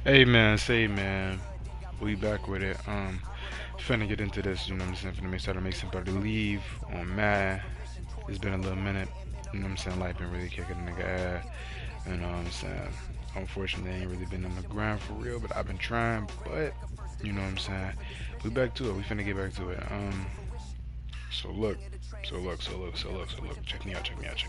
Hey man, say man, we back with it. Finna get into this, you know what I'm saying? Try to make somebody leave on Madden. It's been a little minute, you know what I'm saying? Life been really kicking a nigga ass, you know what I'm saying? Unfortunately, I ain't really been on the grind for real, but I've been trying, but, you know what I'm saying? We back to it, we finna get back to it. So look, check me out, check me out.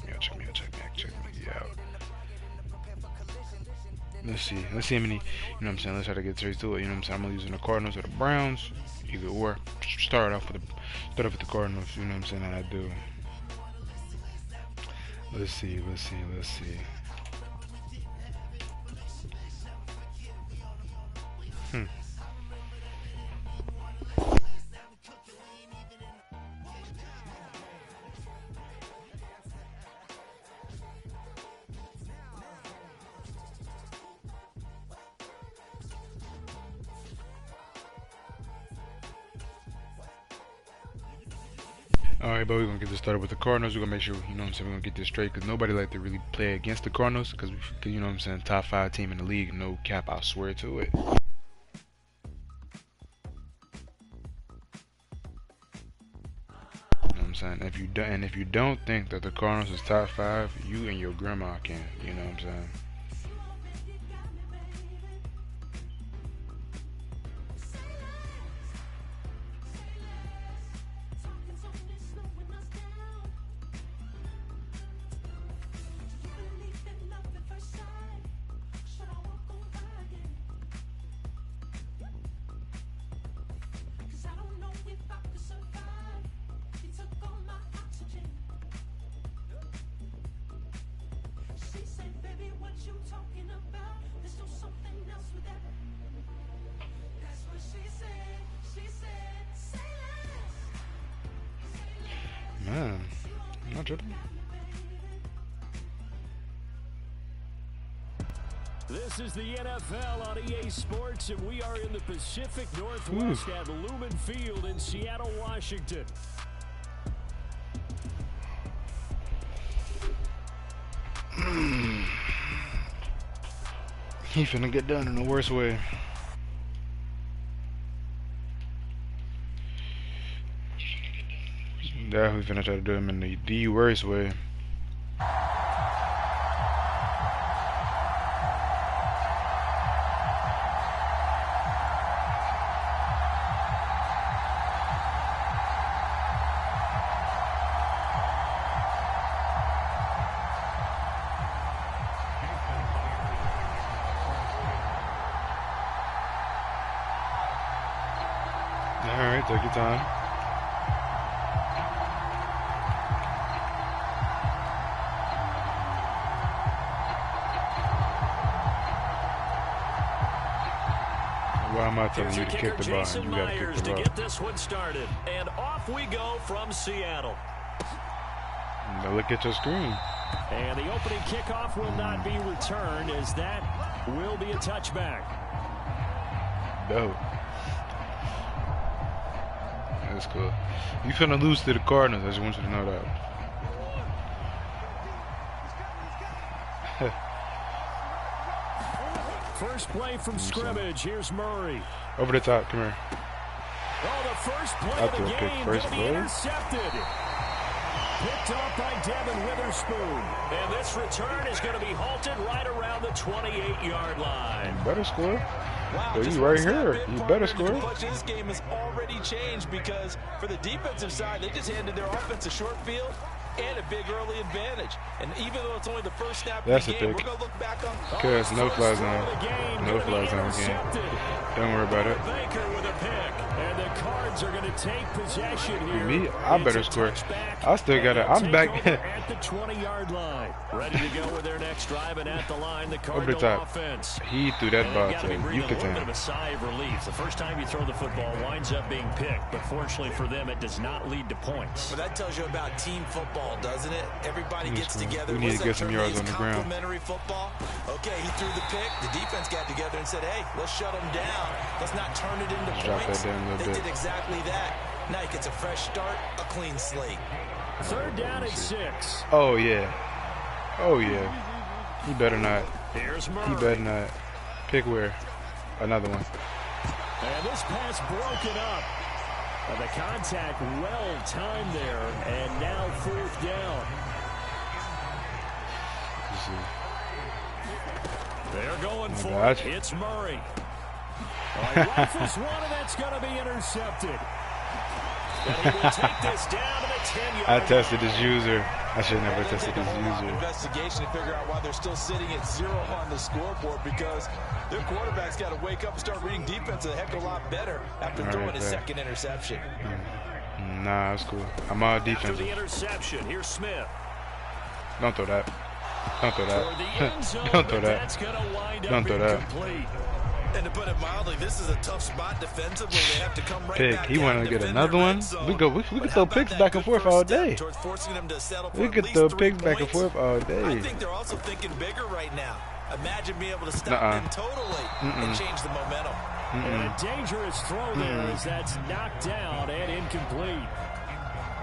Let's see how many, you know what I'm saying, let's try to get straight to it, you know what I'm saying, I'm gonna using the Cardinals or the Browns, either or, start off with the Cardinals, you know what I'm saying, and I do. Let's see. Hmm. Alright, but we're gonna get this started with the Cardinals. We're gonna make sure, you know what I'm saying, we're gonna get this straight, because nobody like to really play against the Cardinals, because, you know what I'm saying, top 5 team in the league, no cap, I swear to it. You know what I'm saying? If you don't think that the Cardinals is top 5, you and your grandma can, you know what I'm saying? Man, I'm not tripping. This is the NFL on EA Sports, and we are in the Pacific Northwest at Lumen Field in Seattle, Washington. He finna get done in the worst way. Definitely finna try to do him in the worst way. Alright, take your time. Why am I telling you to kick the ball? You gotta kick the ball. To get this one started. And off we go from Seattle. Now look at your screen. And the opening kickoff will not be returned, as that will be a touchback. Dope. That's cool. You finna lose to the Cardinals. I just want you to know that. First play from scrimmage. Here's Murray. Over the top. Come here. Oh, the first play of the game will be intercepted. Picked up by Devin Witherspoon. And this return is going to be halted right around the 28-yard line. You better score. Wow, you right here. You better score. This game has already changed, because for the defensive side, they just handed their offense a short field and a big early advantage. And even though it's only the first snap of the game, we're going to look back on... Because no fly zone. No fly zone game. Don't worry about it. Baker with a pick. And the Cards are going to take possession here. Me, I better score. I still got it. I'm back. At the 20-yard line. Ready to go with their next drive, and at the line, the Cardinal offense. He threw that ball to you. A little bit of a sigh of relief. The first time you throw the football winds up being picked, but fortunately for them, it does not lead to points. Well, that tells you about team football, doesn't it? Everybody gets together. We need to get some yards on the ground. Complementary football. Okay, he threw the pick. The defense got together and said, hey, let's shut them down. Let's not turn it into points. They did exactly that. Now he gets a fresh start, a clean slate. Third down at 6. Oh, yeah. Oh, yeah. He better not. Here's Murray. He better not. Pick where? Another one. And this pass broken up. And the contact well timed there. And now 4th down. They're going for it. It's Murray. He rifles one, and that's going to be intercepted. And he will take this down to the 10-yard line. I tested this user. I should never tested this user. Investigation to figure out why they're still sitting at 0 on the scoreboard, because their quarterback's got to wake up and start reading defense a heck of a lot better after throwing his second interception. Nah, that's cool. I'm all defensive. After the interception, here's Smith. Don't throw that. Don't throw that. Don't throw that. Don't throw that. And to put it mildly, this is a tough spot defensively. They have to come right Pick. back. He want to get another one. We could throw picks back and forth all day. We could throw picks back and forth all day. I think they're also thinking bigger right now. Imagine being able to stop them totally and change the momentum. And a dangerous throw there as that's knocked down and incomplete.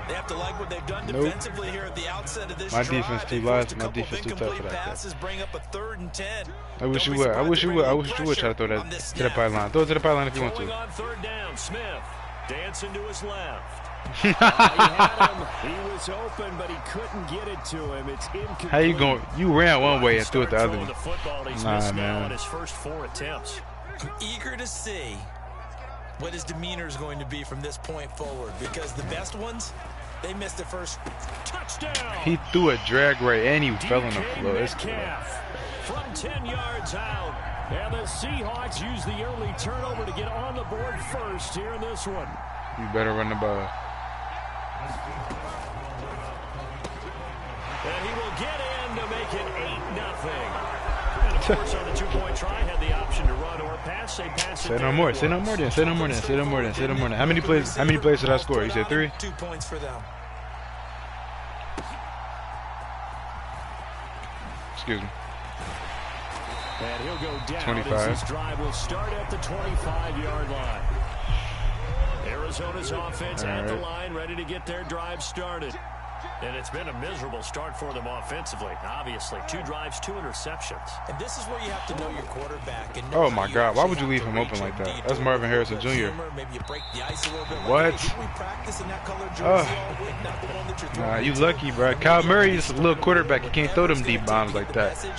They have to like what they've done defensively here at the outset of this My drive. defense too light. My defense too tough for that. Passes bring up a 3rd and 10. I wish you would. I wish you would try to throw that to the pylon. Throw it to the pylon if you want to. On 3rd down, Smith dancing to his left. He had him. He was open, but he couldn't get it to him. It's incomplete. How you going? You ran one way and threw it the other way. Nah, man. His first 4 attempts. I'm eager to see what his demeanor is going to be from this point forward, because the best ones, they missed their first touchdown. He threw a drag right and he fell on the floor. It's cool. From 10 yards out. And the Seahawks use the early turnover to get on the board first here in this one. You better run the ball. And he will get in to make it 8-0. And of course, on the 2-point try, had the option to run or pass. They pass it. Say no more. Say no more then. Say no more then. Say no more then. Say no more then. How many plays did I score? You said 3? 2 points for them. Excuse me. And he'll go down. 25. This drive will start at the 25-yard line. Arizona's offense at the line, ready to get their drive started. And it's been a miserable start for them offensively. Obviously, 2 drives, 2 interceptions. And this is where you have to know your quarterback. And Oh my God! Why would you leave him open like that? That's Marvin Harrison Jr. Maybe you break the ice a little bit. What? We practice in that color jersey all week, not the one that you're throwing. Nah, you lucky, bro. Kyle Murray is a little quarterback. He can't throw them deep bombs like that. It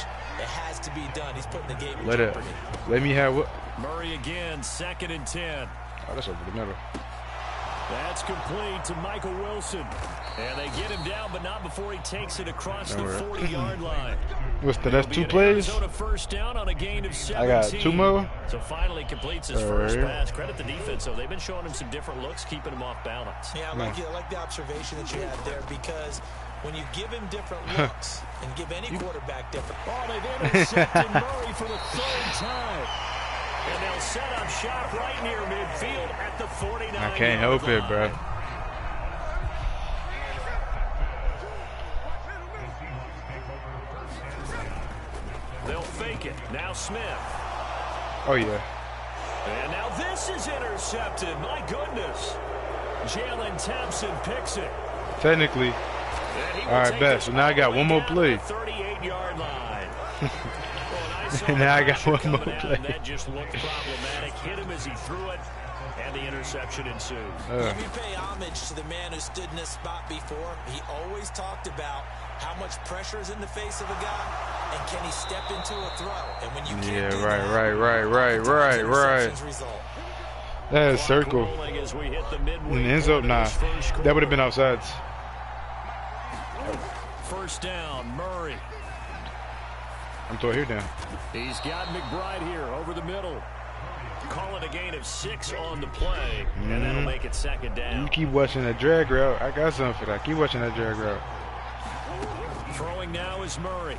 has to be done. He's putting the game in Let it. jeopardy. Let me have what? Murray again, 2nd and 10. Oh, that's over the middle. That's complete to Michael Wilson. And they get him down, but not before he takes it across the 40-yard line. What's the? That's 2 plays. First down on a gain of 17. I got 2 more. So finally completes his first pass. Credit the defense, though. They've been showing him some different looks, keeping him off balance. Yeah, I like the observation that you had there, because when you give him different looks and give any quarterback different. Oh, they've intercepted Murray for the 3rd time. And they'll set up shop right near midfield at the 49. I can't help it, bro. They'll fake it. Now Smith. Oh, yeah. And now this is intercepted. My goodness. Jalen Thompson picks it. Technically. All right, bet. So now I got one more play. 38-yard line. And now I got one more play. That just looked problematic. Hit him as he threw it, and the interception ensued. We pay homage to the man who stood in this spot before. He always talked about how much pressure is in the face of a guy, and can he step into a throw? And when you can't do right. That is circle. In the end zone, nah. That would have been offsides. First down, Murray. I'm throwing here down. He's got McBride here over the middle. Call it a gain of 6 on the play, and that'll make it 2nd down. You keep watching that drag route. I got something for that. Keep watching that drag route. Throwing now is Murray.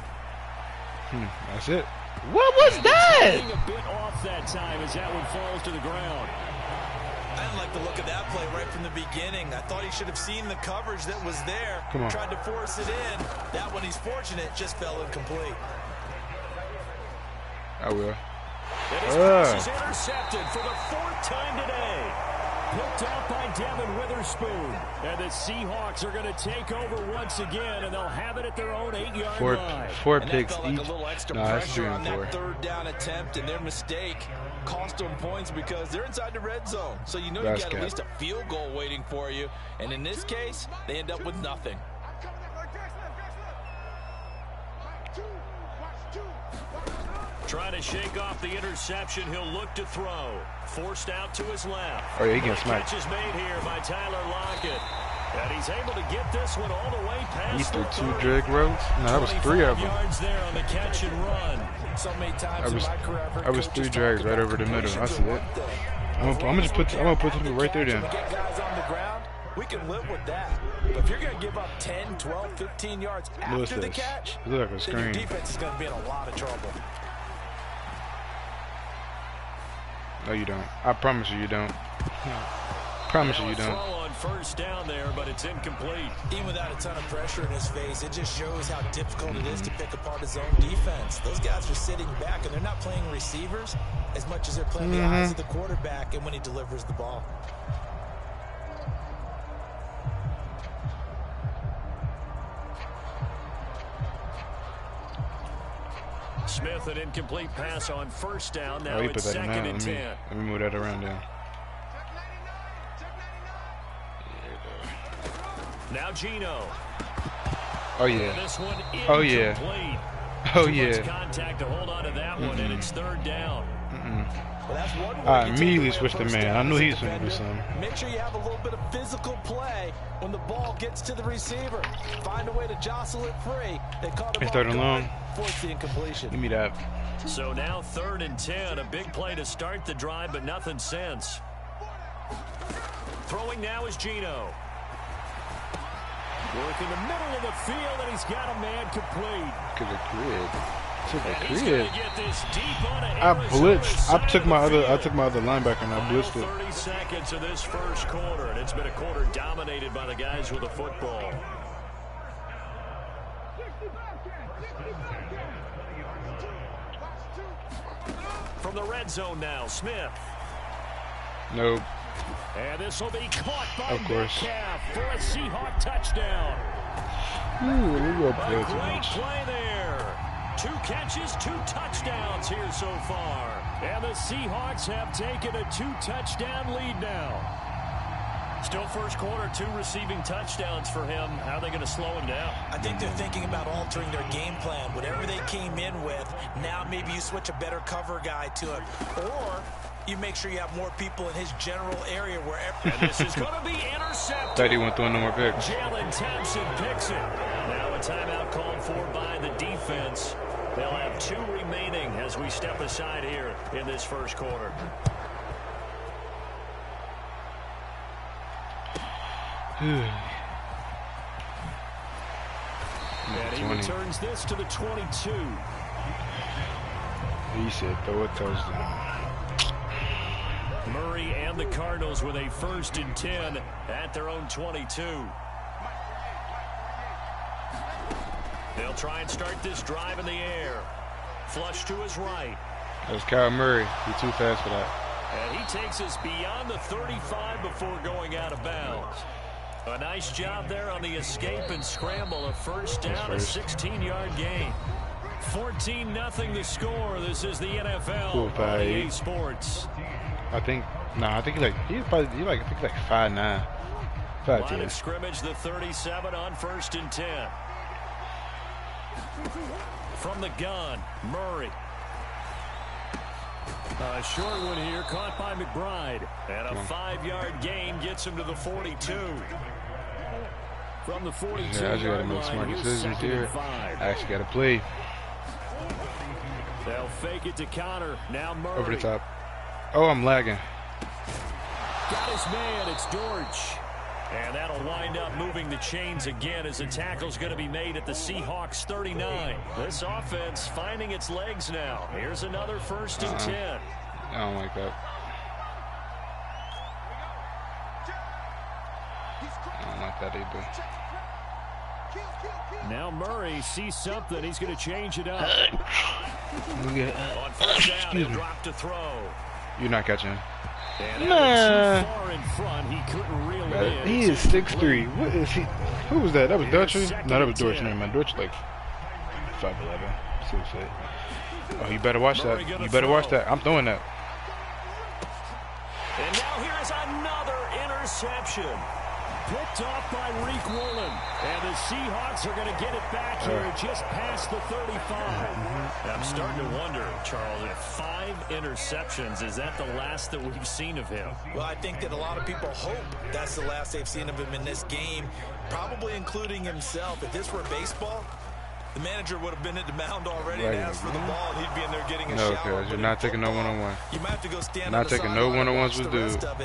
That's it. What was that? A bit off that time as that one falls to the ground. I didn't like the look of that play right from the beginning. I thought he should have seen the coverage that was there. Come on. Tried to force it in. That one, he's fortunate, just fell incomplete. I will. And his pass is intercepted for the 4th time today. Picked out by Devin Witherspoon. And the Seahawks are going to take over once again, and they'll have it at their own 8-yard line. Four picks like each. A little extra No, that's 3 pressure and on 4. that third down attempt, and their mistake cost them points because they're inside the red zone. So you know you got at least a field goal waiting for you. And in this case, they end up with nothing. Trying to shake off the interception. He'll look to throw. Forced out to his left. Oh, yeah, he gets smacked. Catch is made here by Tyler Lockett. And he's able to get this one all the way past He threw the 2 drag routes? No, that was 3 of them. yards there on the catch and run. So many times I was 3 drags right over the middle. I see it. I'm gonna put them right there then. Get guys on the ground, we can live with that. But if you're gonna give up 10, 12, 15 yards after the catch, it looks like a screen. then your defense is gonna be in a lot of trouble. No, you don't. I promise you, you don't. Promise you Throw don't. on first down there, but it's incomplete. Even without a ton of pressure in his face, it just shows how difficult it is to pick apart his own defense. Those guys are sitting back, and they're not playing receivers as much as they're playing the eyes of the quarterback and when he delivers the ball. Smith, an incomplete pass on first down. Now He put it's that in 2nd now. and 10. Let me move that around there. Now Gino. Oh And yeah. this one Oh yeah. incomplete. Oh Too yeah. much contact to hold on to that one, and it's 3rd down. Well, that's one way I you take immediately away a switched to first man. down I knew as a he was gonna do defender. something. Make sure you have a little bit of physical play when the ball gets to the receiver. Find a way to jostle it free. They caught him It's off 3rd and guard, long. force the incompletion. Give me that. So now 3rd and 10. A big play to start the drive, but nothing since. Throwing now is Gino. Work in the middle of the field, and he's got a man complete. To the grid. To the And he's grid. gonna get this deep on I blitzed. I took my other linebacker and I blitzed it. 30 seconds of this first quarter, and it's been a quarter dominated by the guys with the football. From the red zone now, Smith. Nope. And this will be caught by Of course. Metcalf for a Seahawk touchdown. Ooh, we A got play too great much. play there. 2 catches, 2 touchdowns here so far. And the Seahawks have taken a 2-touchdown lead now. Still first quarter, 2 receiving touchdowns for him. How are they going to slow him down? I think they're thinking about altering their game plan. Whatever they came in with, now maybe you switch a better cover guy to him. Or you make sure you have more people in his general area wherever. And this is going to be intercepted. Thought he went through no more picks. Jalen Thompson picks it. Now a timeout called for by the defense. They'll have 2 remaining as we step aside here in this first quarter. And he 20. returns this to the 22. He said throw a touchdown. Murray and the Cardinals with a 1st and 10 at their own 22. They'll try and start this drive in the air. Flush to his right. That's Kyle Murray. He's too fast for that. And he takes us beyond the 35 before going out of bounds. A nice job there on the escape and scramble. A first down, a 16-yard gain. 14-0 the score. This is the NFL on EA Sports. I think he's like 5'9". 5'10". Line of scrimmage, the 37 on 1st and 10. From the gun, Murray. A short one here, caught by McBride. And a 5-yard gain gets him to the 42. From the 42. Yeah, I just got to make smart decisions here. I actually got to play. They'll fake it to counter. Now Murray. Over the top. Oh, I'm lagging. Got his man. It's Dortch. And that'll wind up moving the chains again as the tackle's going to be made at the Seahawks 39. This offense finding its legs now. Here's another 1st and 10. I don't like that. I don't like that either. Now Murray sees something. He's going to change it up. On 1st down, he'll drop to throw. You're not catching. Nah. Far in front, he couldn't reel it in. He is 6'3". What is he? Who was that? That was Dutcher? No, that was Deutsch. Never mind. Deutsch like 5'11". 6'8". Oh, you better watch that. You better watch that. I'm throwing that. And now here's another interception. Picked off by Reek Woolen. And the Seahawks are going to get it back here just past the 35. I'm starting to wonder, Charles, if 5 interceptions, is that the last that we've seen of him? Well, I think that a lot of people hope that's the last they've seen of him in this game, probably including himself. If this were baseball, the manager would have been at the mound already and asked for the ball, and he'd be in there getting a shower. No, because you're not taking no one-on-one. You might have to go stand not taking no one-on-ones with dude. Not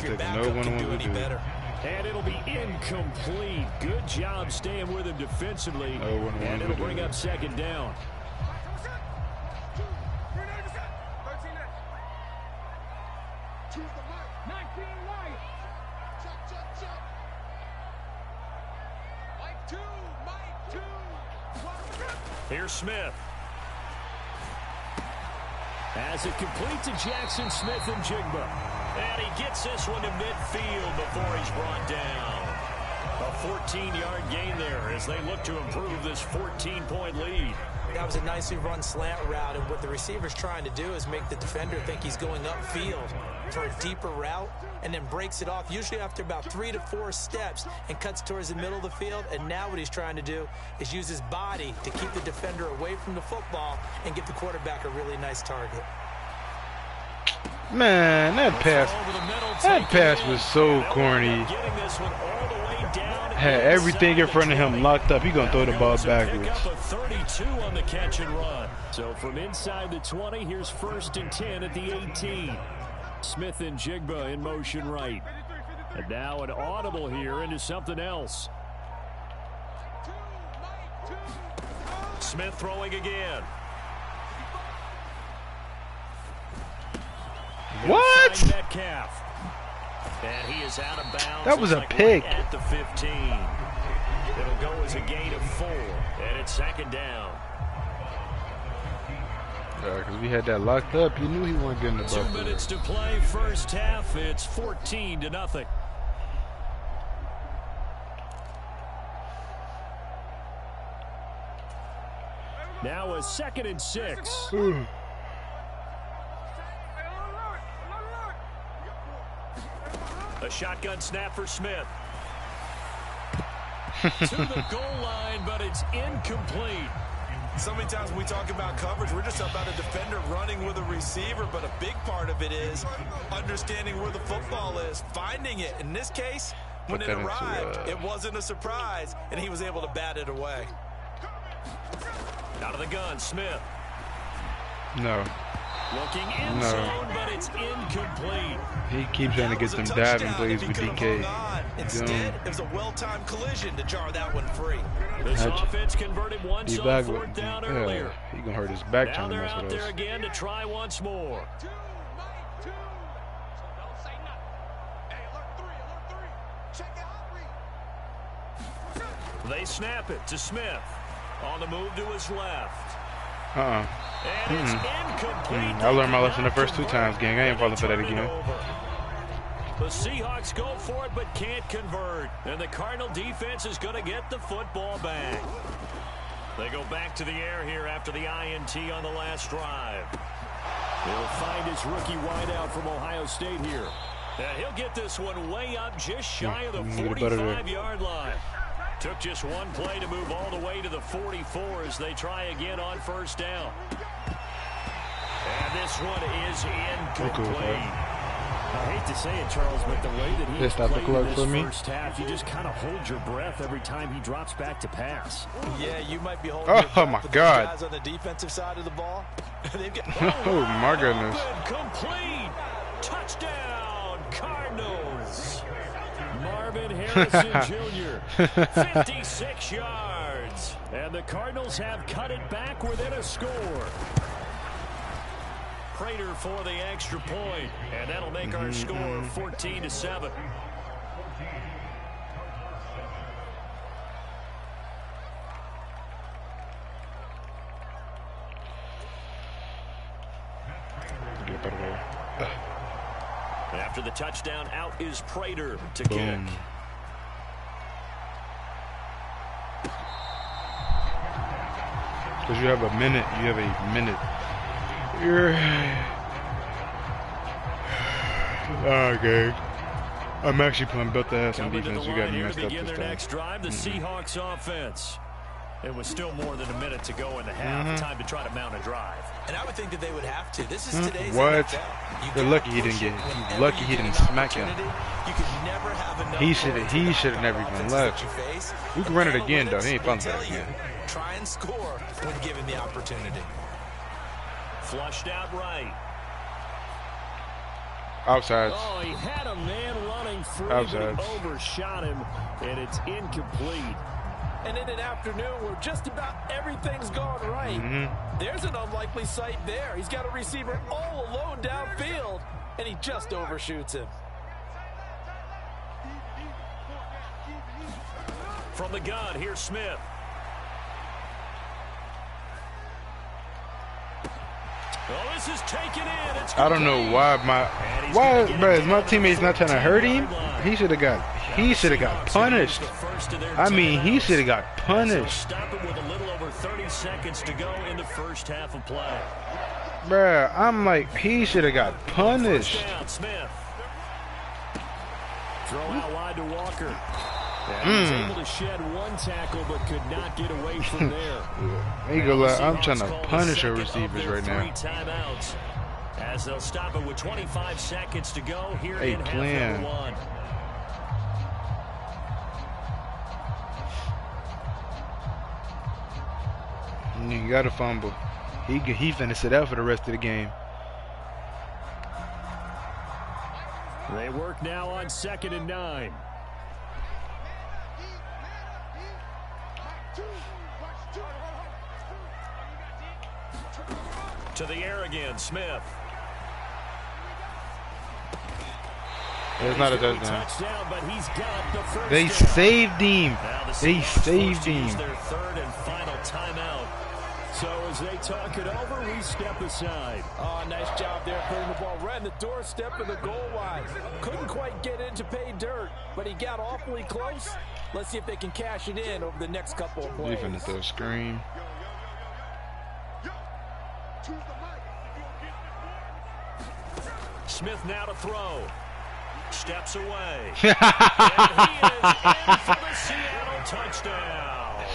taking no one-on-ones with dude. And it'll be incomplete. Good job staying with him defensively. And it'll bring up second down. Here's Smith. As it complete to Jackson Smith and Jigba. And he gets this one to midfield before he's brought down. A 14-yard gain there as they look to improve this 14-point lead. That was a nicely run slant route, and what the receiver's trying to do is make the defender think he's going upfield for a deeper route, and then breaks it off, usually after about 3 to 4 steps, and cuts towards the middle of the field. And now what he's trying to do is use his body to keep the defender away from the football and give the quarterback a really nice target. Man, that pass was so corny. Had everything in front of him locked up. He gonna throw the ball backwards. 32 on the catch and run. So from inside the 20, here's 1st and 10 at the 18. Smith and Jigba in motion right. And now an audible here into something else. Smith throwing again. What? Metcalf. And he is out of bounds. That was a pick. At the 15. It'll go as a gain of 4. And it's second down. Because we had that locked up. You knew he wasn't getting the ball. 2 minutes to play first half. It's 14-0. Now a 2nd and 6. A shotgun snap for Smith. To the goal line, but it's incomplete. So many times when we talk about coverage, we're just about a defender running with a receiver, but a big part of it is understanding where the football is, finding it. In this case, when it arrived, it wasn't a surprise, and he was able to bat it away. Out of the gun, Smith. No. Looking in zone, but it's incomplete. He keeps trying to get them diving plays with DK. Instead, it was a well-timed collision to jar that one free. This offense converted once on 4th down earlier. He gonna hurt his back now trying to they're mess out with there us. again to try once more. They snap it to Smith. On the move to his left. And it's incomplete. I learned my lesson the first 2 times, gang. I ain't falling for that again. The Seahawks go for it but can't convert. And the Cardinal defense is going to get the football back. They go back to the air here after the INT on the last drive. He'll find his rookie wideout from Ohio State here. And he'll get this one way up just shy of the 45-yard line. Took just one play to move all the way to the 44 as they try again on 1st down. And this one is incomplete. I hate to say it, Charles, but the way that he played in this first half, you just kind of hold your breath every time he drops back to pass. Yeah, you might be holding your breath, my but God. guys on the defensive side of the ball, oh, my goodness. Complete. Touchdown, Cardinals. Marvin Harrison Jr., 56 yards. And the Cardinals have cut it back within a score. Prater for the extra point, and that'll make our score 14-7. After the touchdown, out is Prater to Boom. kick. Because you have a minute. Okay. I'm actually playing built to have some defense. You got me messed up this time. Next drive, the Seahawks offense. It was still more than a minute to go in the half. Time to try to mount a drive. And I would think that they would have to. This is today's What? NFL. They're lucky he didn't get. Lucky he didn't smack him. You could never have enough. He should have never even left. You can run it again though. He ain't fun for that again. Try and score when given the opportunity. Flushed out right. Outside. Oh, he had a man running free, Outside. but he overshot him, and it's incomplete. And in an afternoon where just about everything's gone right, there's an unlikely sight there. He's got a receiver all alone downfield, and he just overshoots him. From the gun, here's Smith. Oh, this is taken in. It's I don't know why my teammate's not trying to hurt him. He should have got punished. I mean, he should have got punished. Stop him with a little over 30 seconds to go in the first half of play. Bruh, I'm like, he should have got punished. First down, Smith. Throw out wide to Walker. And he was able to shed one tackle, but could not get away from there. I'm trying to punish our receivers right now. 3 timeouts as they'll stop it with 25 seconds to go here in half plan. number 1. You got to fumble. He finna sit out for the rest of the game. They work now on 2nd and 9. To the air again, Smith. It's not a touchdown. Touchdown, but he's got the first They down. saved him. Now the They Seahawks saved forced to use him. their 3rd and final timeout. So as they talk it over, we step aside. Oh, nice job there putting the ball right in the doorstep of the goal line. Couldn't quite get in to pay dirt, but he got awfully close. Let's see if they can cash it in over the next couple of plays. He finna throw a screen. Smith now to throw. Steps away. And he is in for the Seattle touchdown.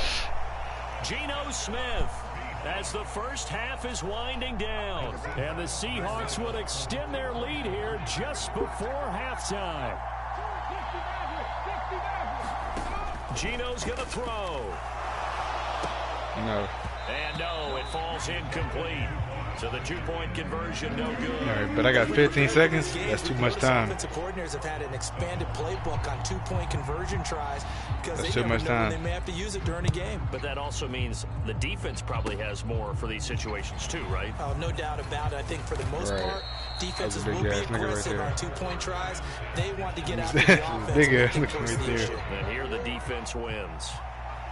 Geno Smith, as the first half is winding down. And the Seahawks would extend their lead here just before halftime. Geno's going to throw. No. And no, it falls incomplete. So the 2-point conversion, no good. All right, but I got 15 seconds. That's too much time. Offensive coordinators have had an expanded playbook on 2-point conversion tries because That's they too never much know when time. they may have to use it during a game. But that also means the defense probably has more for these situations too, right? Oh, no doubt about it. I think for the most Right. part, defenses That's a will big be ass nigga right aggressive there. on 2-point tries. They want to get out of the That's offense big and ass get nigga towards right the there. issue. And here the defense wins.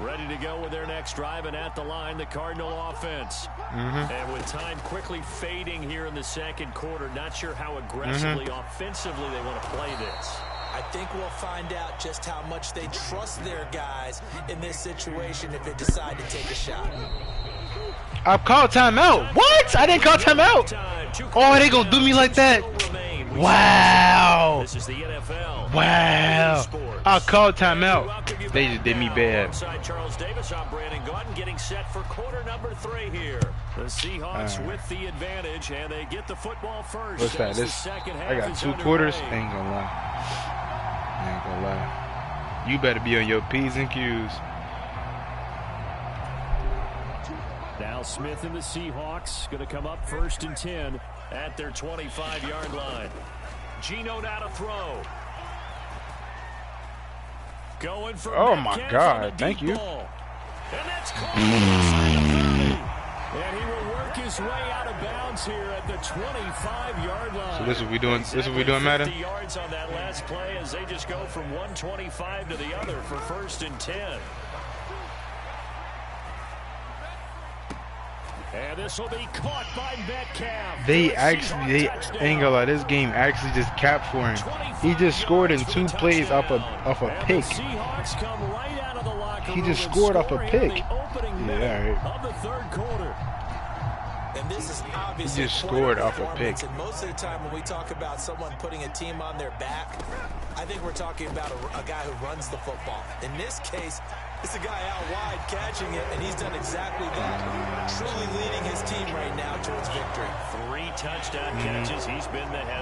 Ready to go with their next drive, and at the line, the Cardinal offense. And with time quickly fading here in the second quarter, not sure how aggressively, offensively they want to play this. I think we'll find out just how much they trust their guys in this situation if they decide to take a shot. I called timeout. What? I didn't call timeout. Oh, they gonna do me like that? Wow. This is the NFL. Wow. I called timeout. They just did me bad. Alongside Charles Davis, I'm Brandon Gaudin, getting set for quarter number 3 here. The Seahawks with the advantage, and they get the football first. What's that? as the This second half I got is 2 underway. quarters. Ain't gonna lie. Ain't gonna lie. You better be on your P's and Q's. Now Smith and the Seahawks going to come up 1st and 10 at their 25-yard line. Geno now to throw. Going for Oh my Metcalf God, on the thank deep you. ball. And that's caught inside the 30. And he will work his way out of bounds here at the 25-yard line. So this is what we doing. This is what we doing, Madden. 50 yards on that last play as they just go from 125 to the other for 1st and 10. And this will be caught by Metcalf. They ain't gonna lie, this game actually just capped for him. He just scored in 2 plays off a pick. He just scored off a pick. Yeah, of the third quarter. And this is obviously he just scored off a pick. And most of the time when we talk about someone putting a team on their back, I think we're talking about a guy who runs the football. In this case, it's a guy out wide catching it, and he's done exactly that. Truly leading his team right now towards victory. 3 touchdown catches. He's been the headline.